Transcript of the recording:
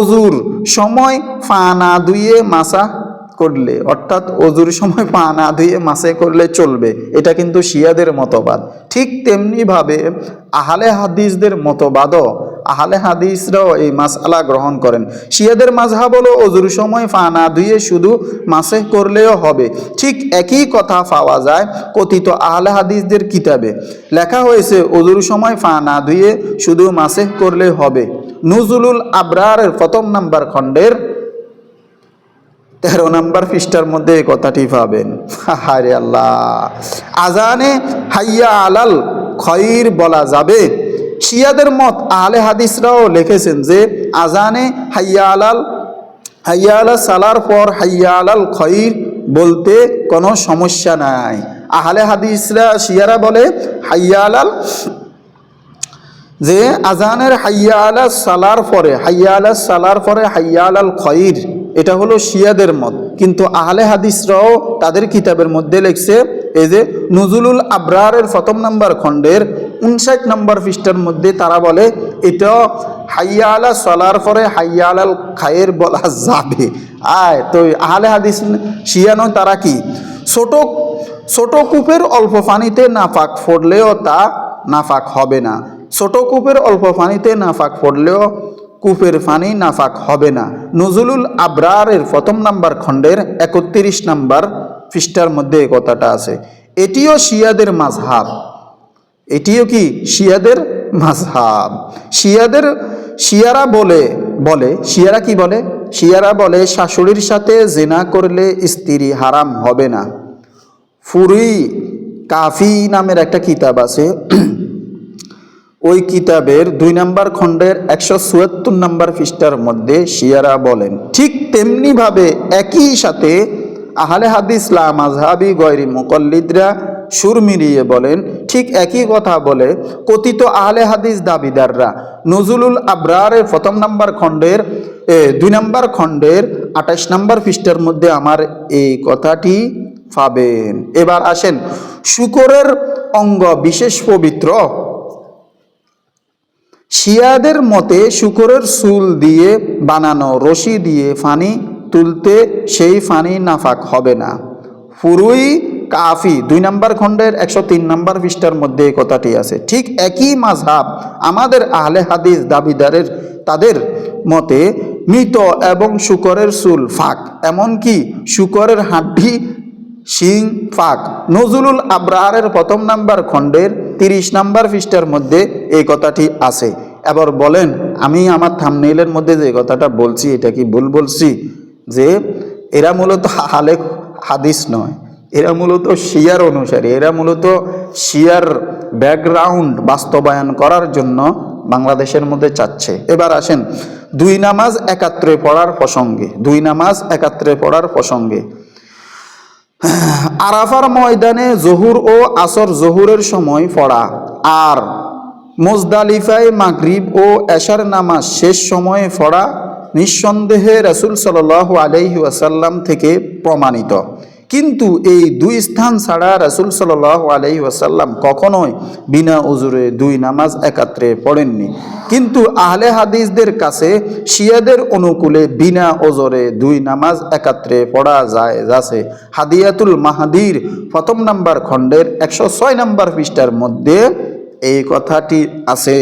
অজুর সময় পা না ধুয়ে মাসা করলে, অর্থাৎ অজুর সময় পা না ধুয়ে মাসে করলে চলবে, এটা কিন্তু শিয়াদের মতবাদ। ঠিক তেমনিভাবে আহলে হাদিসদের মতবাদও, আহলে হাদিসরাও এই মাসআলা গ্রহণ করেন। শিয়াদের মাযহাব হলো অজুর সময় পা না ধুয়ে শুধু মাসে করলেও হবে। ঠিক একই কথা পাওয়া যায় কথিত আহলে হাদিসদের কিতাবে। লেখা হয়েছে অজুর সময় পা না ধুয়ে শুধু মাসে করলে হবে। নুজুলুল আবরারের প্রথম নাম্বার খণ্ডের 13 নম্বর পৃষ্ঠার মধ্যে এই কথাটি পাবেন। হায় আল্লাহ! আজানে হাইয়া আলাল খৈর বলা যাবে। শিয়াদের মত আহলে হাদিসরাও লিখেছেন যে আজানে হাইয়া আলাল সালার পর হাইয়া আলাল খৈর বলতে কোনো সমস্যা নাই। আহলে হাদিসরা শিয়ারা বলে হাইয়া আলাল, যে আজানের হাইয়া আলাল সালার পরে হাইয়া আলাল খৈর, এটা হলো শিয়াদের মত। কিন্তু আহলে হাদিসরাও তাদের কিতাবের মধ্যে লিখছে, এই যে নুজুলুল আবরারের প্রথম নাম্বার খণ্ডের 59 নম্বর পৃষ্ঠার মধ্যে তারা বলে এটা হাইয়া আলা সালার পরে হাইয়া আলাল খায়ের বলা যাবে। তো আহলে হাদিস শিয়ানো তারা কি ছোট কূপের অল্প পানিতে নাপাক পড়লেও তা নাপাক হবে না। ছোট কূপের অল্প পানিতে নাপাক পড়লেও কূপের পানি নাপাক হবে না। নজরুল আবরারের প্রথম নাম্বার খণ্ডের 31 নম্বর পৃষ্ঠার মধ্যে এই কথাটা আছে। এটিও শিয়াদের মাযহাব, এটিও কি শিয়াদের মাযহাব। শিয়ারা কি বলে? শিয়ারা বলে শাশুড়ির সাথে জিনা করলে স্ত্রী হারাম হবে না। ফুরুই কাফি নামের একটা কিতাব আছে, ওই কিতাবের 2 নম্বর খণ্ডের 174 নম্বর পৃষ্ঠার মধ্যে শিয়ারা বলেন। ঠিক তেমনিভাবে একই সাথে আহলে হাদিস লা মাযহাবি গয়রি মুকাল্লিদরা সুর মিলিয়ে বলেন, ঠিক একই কথা বলে কথিত আহলে হাদিস দাবিদাররা। নজরুল আবরারের প্রথম নাম্বার খণ্ডের 2 নম্বর খণ্ডের 28 নম্বর পৃষ্ঠার মধ্যে আমার এই কথাটি পাবেন। এবার আসেন, শুকরের অঙ্গ বিশেষ পবিত্র। শিয়াদের মতে শুকরের চুল দিয়ে বানানো রশি দিয়ে পানি তুলতে সেই পানি নাফাক হবে না। ফুরুই কাফি 2 নম্বর খণ্ডের 103 নম্বর পৃষ্ঠার মধ্যে এই কথাটি আছে। ঠিক একই মাযহাব আমাদের আহলে হাদিস দাবিদারের, তাদের মতে মৃত এবং শুকরের চুল ফাক, এমনকি শুকরের হাড্ডি শিং ফাক। নজরুল আবরারের প্রথম নাম্বার খণ্ডের 30 নম্বর পৃষ্ঠার মধ্যে এই কথাটি আছে। এবার বলেন, আমি আমার থাম্বনেইলের মধ্যে যে কথাটা বলছি এটা কি ভুল বলছি? যে এরা মূলত আহলে হাদিস নয়, এরা মূলত শিয়ার অনুসারী, এরা মূলত শিয়ার ব্যাকগ্রাউন্ড বাস্তবায়ন করার জন্য বাংলাদেশের মধ্যে চাচ্ছে। এবার আসেন 2 নামাজ একাত্রে পড়ার প্রসঙ্গে। আরাফার ময়দানে জহুর ও আসর জহুরের সময় পড়া আর মুজদালিফায় মাগরিব ও এশার নামাজ শেষ সময়ে পড়া নিঃসন্দেহে রাসূল সাল্লাল্লাহু আলাইহি ওয়াসাল্লাম থেকে প্রমাণিত। কিন্তু এই 2 স্থান ছাড়া রাসূল সাল্লাল্লাহু আলাইহি ওয়াসাল্লাম কখনোই বিনা উজুরে 2 নামাজ একাত্রে পড়েননি। কিন্তু আহলে হাদিসদের কাছে শিয়াদের অনুকূলে বিনা ওজরে 2 নামাজ একাত্রে পড়া যায় আছে। হাদিয়াতুল মাহাদির প্রথম নাম্বার খণ্ডের 106 নম্বর পৃষ্ঠার মধ্যে এই কথাটি আছে।